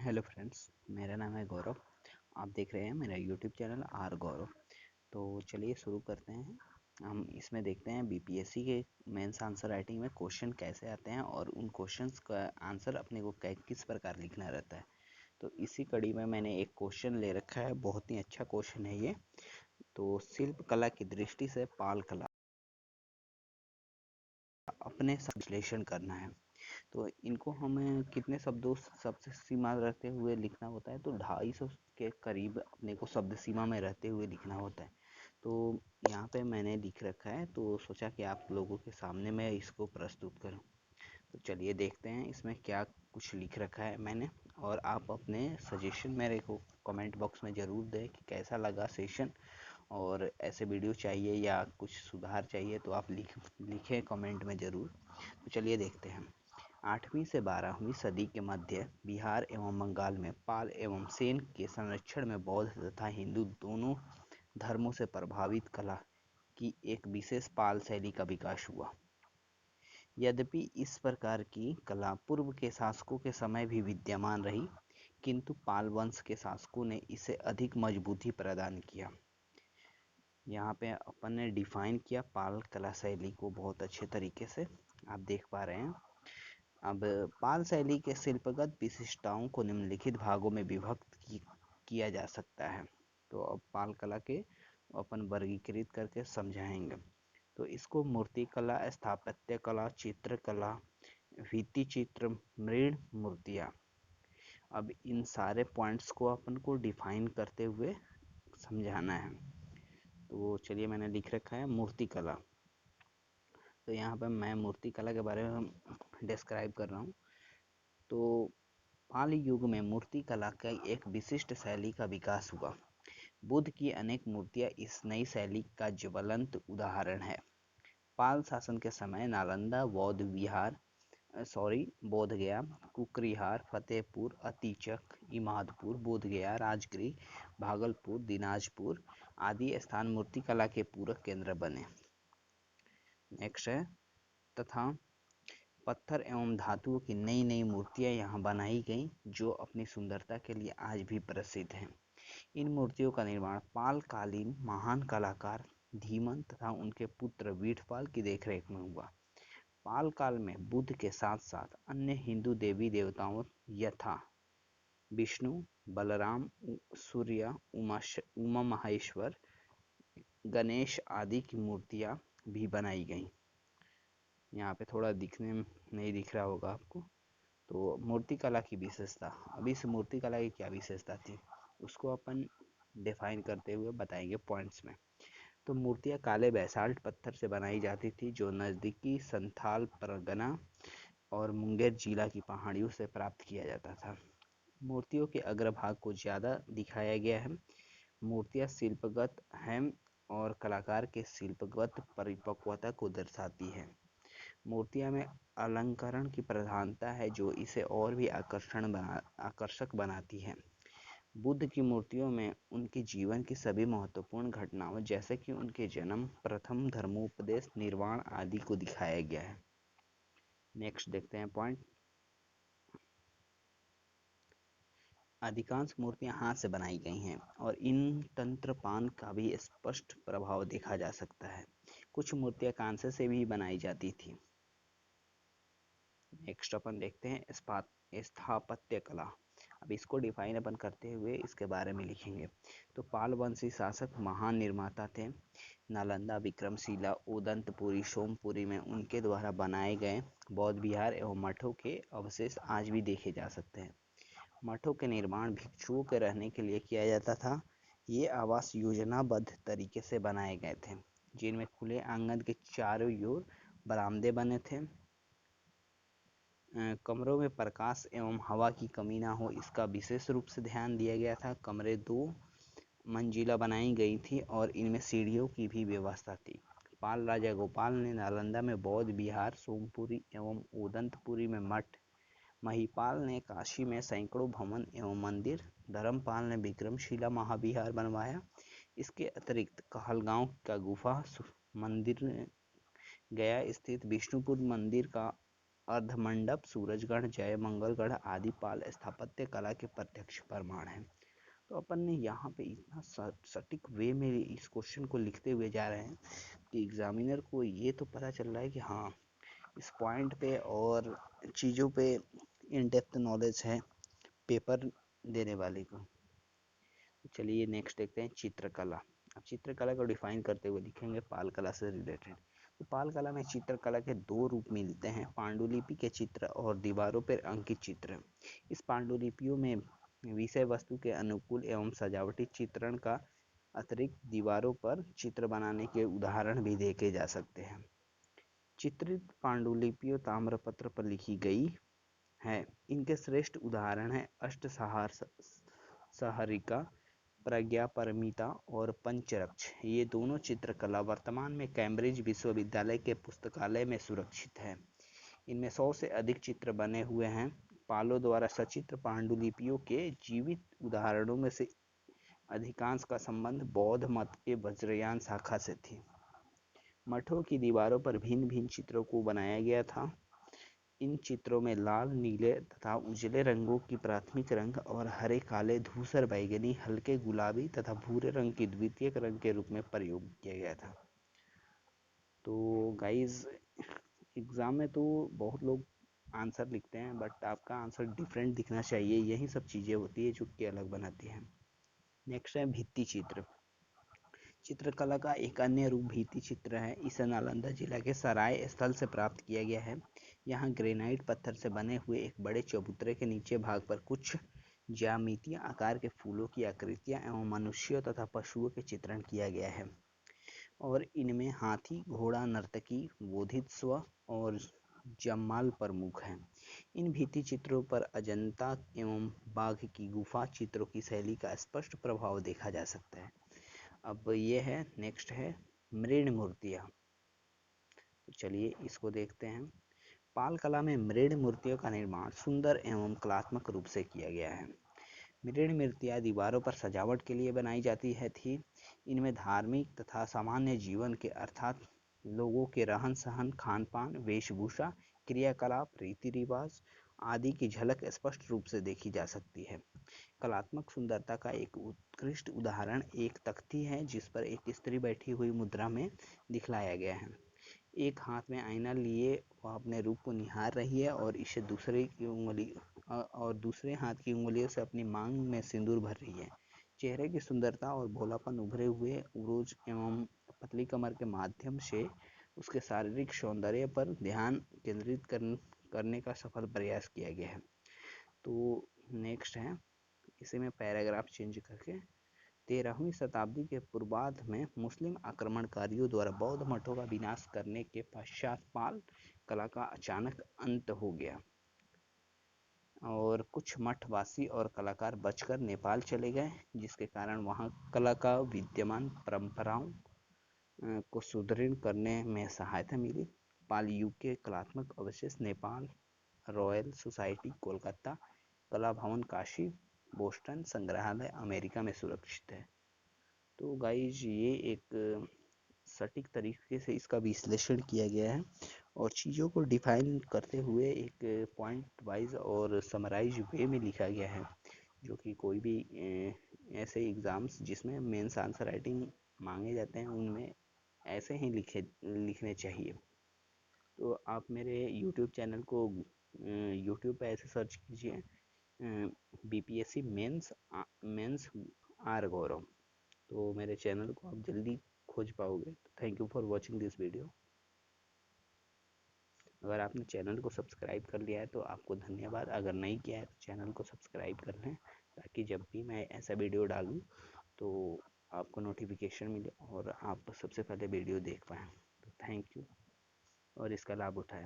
Hello friends, मेरा नाम है गौरव। आप देख रहे हैं मेरा यूट्यूब चैनल आर गौरव। तो चलिए शुरू करते हैं। हम इसमें देखते हैं बीपीएससी के मेंस आंसर राइटिंग में क्वेश्चन कैसे आते हैं और उन क्वेश्चंस का आंसर अपने को किस प्रकार लिखना रहता है। तो इसी कड़ी में मैंने एक क्वेश्चन ले रखा है, बहुत ही अच्छा क्वेश्चन है ये। तो शिल्प कला की दृष्टि से पाल कला अपने विश्लेषण करना है। तो इनको हमें कितने शब्दों शब्द सीमा रहते हुए लिखना होता है, तो 250 के करीब अपने को शब्द सीमा में रहते हुए लिखना होता है। तो यहाँ पे मैंने लिख रखा है, तो सोचा कि आप लोगों के सामने मैं इसको प्रस्तुत करूँ। तो चलिए देखते हैं इसमें क्या कुछ लिख रखा है मैंने, और आप अपने सजेशन मेरे को कमेंट बॉक्स में ज़रूर दें कि कैसा लगा सेशन, और ऐसे वीडियो चाहिए या कुछ सुधार चाहिए तो आप लिखें कमेंट में ज़रूर। तो चलिए देखते हैं। 8वीं से 12वीं सदी के मध्य बिहार एवं बंगाल में पाल एवं सेन के संरक्षण में बौद्ध तथा हिंदू दोनों धर्मों से प्रभावित कला की एक विशेष पाल शैली का विकास हुआ। यद्यपि इस प्रकार की कला पूर्व के शासकों के समय भी विद्यमान रही, किंतु पाल वंश के शासकों ने इसे अधिक मजबूती प्रदान किया। यहाँ पे अपन ने डिफाइन किया पाल कला शैली को बहुत अच्छे तरीके से, आप देख पा रहे हैं। अब पाल शैली के शिल्पगत विशिष्टताओं को निम्नलिखित भागों में विभक्त किया जा सकता है। तो अब पाल कला के अपन वर्गीकृत करके समझाएंगे। तो इसको मूर्ति कला, स्थापत्य कला, चित्रकला, भित्ति चित्र, मृण मूर्तियाँ। अब इन सारे पॉइंट्स को अपन को डिफाइन करते हुए समझाना है। तो चलिए मैंने लिख रखा है मूर्ति कला। तो यहाँ पर मैं मूर्ति कला के बारे में डिस्क्राइब कर रहा हूँ। तो पाल युग में मूर्ति कला का एक विशिष्ट शैली का विकास हुआ। बुद्ध की अनेक मूर्तियां इस नई शैली का ज्वलंत उदाहरण है। पाल शासन के समय नालंदा, बोध गया, कुकरीहार, फतेहपुर, अतीचक, इमादपुर, बोध गया, राजगीर, भागलपुर, दिनाजपुर आदि स्थान मूर्ति कला के पूरक केंद्र बने। नेक्स्ट है, तथा पत्थर एवं धातुओं की नई नई मूर्तियां यहाँ बनाई गईं, जो अपनी सुंदरता के लिए आज भी प्रसिद्ध हैं। इन मूर्तियों का निर्माण पालकालीन महान कलाकार धीमन तथा उनके पुत्र वीठपाल की देखरेख में हुआ। पाल काल में बुद्ध के साथ साथ अन्य हिंदू देवी देवताओं यथा विष्णु, बलराम, सूर्य, उमा महेश्वर, गणेश आदि की मूर्तियां भी बनाई गईं। यहाँ पे थोड़ा दिखने में नहीं दिख रहा होगा आपको। तो मूर्ति कला की विशेषता, अब इस मूर्ति कला की क्या विशेषता थी उसको अपन डिफाइन करते हुए बताएंगे पॉइंट्स में। तो मूर्तियाँ काले बैसाल्ट पत्थर से बनाई जाती थी, जो नज़दीकी संथाल परगना और मुंगेर जिला की पहाड़ियों से प्राप्त किया जाता था। मूर्तियों के अग्रभाग को ज़्यादा दिखाया गया है। मूर्तियाँ शिल्पगत हैं और कलाकार के शिल्पगत परिपक्वता को दर्शाती है। मूर्तियाँ में अलंकरण की प्रधानता है, जो इसे और भी आकर्षक बनाती है। बुद्ध की मूर्तियों में उनके जीवन की सभी महत्वपूर्ण घटनाओं, जैसे कि उनके जन्म, प्रथम धर्मोपदेश, निर्वाण आदि को दिखाया गया है। नेक्स्ट देखते हैं पॉइंट। अधिकांश मूर्तियां हाथ से बनाई गई हैं और इन तंत्रपान का भी स्पष्ट प्रभाव देखा जा सकता है। कुछ मूर्तियां कांसे से भी बनाई जाती थी। नेक्स्ट अपन देखते हैं स्थापत्य कला। अब इसको डिफाइन अपन करते हुए इसके बारे में लिखेंगे। तो पाल वंशी शासक महान निर्माता थे। नालंदा, विक्रमशिला, उदंतपुरी, सोमपुरी में उनके द्वारा बनाए गए बौद्ध विहार एवं मठों के अवशेष आज भी देखे जा सकते हैं। मठों के निर्माण भिक्षुओं के रहने के लिए किया जाता था। ये आवास योजनाबद्ध तरीके से बनाए गए थे, जिनमें खुले आंगन के चारों ओर बरामदे बने थे। कमरों में प्रकाश एवं हवा की कमी ना हो, इसका विशेष रूप से ध्यान दिया गया था। कमरे 2 मंजिला बनाई गई थी और इनमें सीढ़ियों की भी व्यवस्था थी। पाल राजा गोपाल ने नालंदा में बौद्ध विहार, सोमपुरी एवं उदंतपुरी में मठ, महिपाल ने काशी में सैकड़ों भवन एवं मंदिर, धर्मपाल ने विक्रमशिला महाविहार बनवाया। इसके अतिरिक्त कहलगांव का गुफा मंदिर, गया स्थित विष्णुपुर मंदिर का अर्धमंडप, सूरजगढ़, जय मंगलगढ़ आदि पाल स्थापत्य कला के प्रत्यक्ष प्रमाण हैं। तो अपन ने यहाँ पे इतना सटीक वे में इस क्वेश्चन को लिखते हुए जा रहे हैं कि एग्जामिनर को ये तो पता चल रहा है कि हाँ, इस पॉइंट पे और चीज़ों पे इन डेप्थ नॉलेज है पेपर देने वाले को। तो चलिए नेक्स्ट देखते हैं चित्रकला। अब चित्रकला को डिफाइन करते हुए लिखेंगे पाल कला से रिलेटेड। तो पाल कला में चित्रकला के दो रूप मिलते हैं, पांडुलिपि के चित्र और दीवारों पर अंकित चित्र। इस पांडुलिपियों में विषय वस्तु के अनुकूल एवं सजावटी चित्रण का अतिरिक्त दीवारों पर चित्र बनाने के उदाहरण भी देखे जा सकते हैं। चित्रित पांडुलिपियों ताम्रपत्र पर लिखी गई है। इनके श्रेष्ठ उदाहरण हैं अष्टसहस्रिका, प्रज्ञापरमिता और पंचरक्ष। ये दोनों चित्रकला वर्तमान में कैम्ब्रिज विश्वविद्यालय के पुस्तकालय में सुरक्षित है। इनमें 100 से अधिक चित्र बने हुए हैं। पालों द्वारा सचित्र पांडुलिपियों के जीवित उदाहरणों में से अधिकांश का संबंध बौद्ध मत के वज्रयान शाखा से थी। मठों की दीवारों पर भिन्न भिन्न चित्रों को बनाया गया था। इन चित्रों में लाल, नीले तथा उजले रंगों की प्राथमिक रंग और हरे, काले, धूसर, बैंगनी, हल्के गुलाबी तथा भूरे रंग की द्वितीयक रंग के रूप में प्रयोग किया गया था। तो गाइस, एग्जाम में तो बहुत लोग आंसर लिखते हैं, बट आपका आंसर डिफरेंट दिखना चाहिए। यही सब चीज़ें होती है जो कि अलग बनाती हैं। नेक्स्ट है भित्ति चित्र। चित्रकला का एक अन्य रूप भित्ति चित्र है। इसे नालंदा जिला के सराय स्थल से प्राप्त किया गया है। यहाँ ग्रेनाइट पत्थर से बने हुए एक बड़े चबूतरे के नीचे भाग पर कुछ ज्यामितीय आकार के फूलों की आकृतियाँ एवं मनुष्यों तथा पशुओं के चित्रण किया गया है और इनमें हाथी, घोड़ा, नर्तकी, बोधिसत्व और जम्माल प्रमुख हैं। इन भित्ति चित्रों पर अजंता एवं बाघ की गुफा चित्रों की शैली का स्पष्ट प्रभाव देखा जा सकता है। अब ये है, नेक्स्ट है मृण मूर्तियाँ। तो चलिए इसको देखते हैं। पाल कला में मृण मूर्तियों का निर्माण सुंदर एवं कलात्मक रूप से किया गया है। मृण मूर्तियाँ दीवारों पर सजावट के लिए बनाई जाती थी। इनमें धार्मिक तथा सामान्य जीवन के अर्थात लोगों के रहन सहन, खान पान, वेशभूषा, क्रियाकलाप, रीति रिवाज आदि की झलक स्पष्ट रूप से देखी जा सकती है। कलात्मक सुंदरता का एक उत्कृष्ट उदाहरण एक तख्ती है जिस पर एक स्त्री बैठी हुई मुद्रा में दिखलाया गया है। एक हाथ में आईना लिए वह अपने रूप को निहार रही है और इसे दूसरे हाथ की उंगलियों से अपनी मांग में सिंदूर भर रही है। चेहरे की सुंदरता और भोलापन उभरे हुए उरोज एवं पतली कमर के माध्यम से उसके शारीरिक सौंदर्य पर ध्यान केंद्रित करने का सफल प्रयास किया गया है। तो नेक्स्ट है, इसे मैं पैराग्राफ चेंज करके 13वीं शताब्दी के पूर्वार्ध में मुस्लिम आक्रमणकारियों द्वारा बौद्ध मठों का विनाश करने के पश्चात पाल कला का अचानक अंत हो गया और कुछ मठवासी और कलाकार बचकर नेपाल चले गए, जिसके कारण वहां कला का विद्यमान परंपराओं को सुदृढ़ करने में सहायता मिली। पाल युग के कलात्मक अवशेष नेपाल रॉयल सोसाइटी कोलकाता, कला भवन काशी, बोस्टन संग्रहालय अमेरिका में सुरक्षित है। तो गाइज, ये एक सटीक तरीके से इसका विश्लेषण किया गया है और चीज़ों को डिफाइन करते हुए एक पॉइंट वाइज और समराइज वे में लिखा गया है, जो कि कोई भी ऐसे एग्ज़ाम्स जिसमें मेंस आंसर राइटिंग मांगे जाते हैं उनमें ऐसे ही लिखने चाहिए। तो आप मेरे यूट्यूब चैनल को यूट्यूब पे ऐसे सर्च कीजिए बीपीएससी मेंस आर गौरव, तो मेरे चैनल को आप जल्दी खोज पाओगे। Thank you for watching this video. अगर आपने चैनल को सब्सक्राइब कर लिया है तो आपको धन्यवाद। अगर नहीं किया है तो चैनल को सब्सक्राइब कर लें, ताकि जब भी मैं ऐसा वीडियो डालूं तो आपको नोटिफिकेशन मिले और आप सबसे पहले वीडियो देख पाएँ। तो थैंक यू और इसका लाभ उठाएं।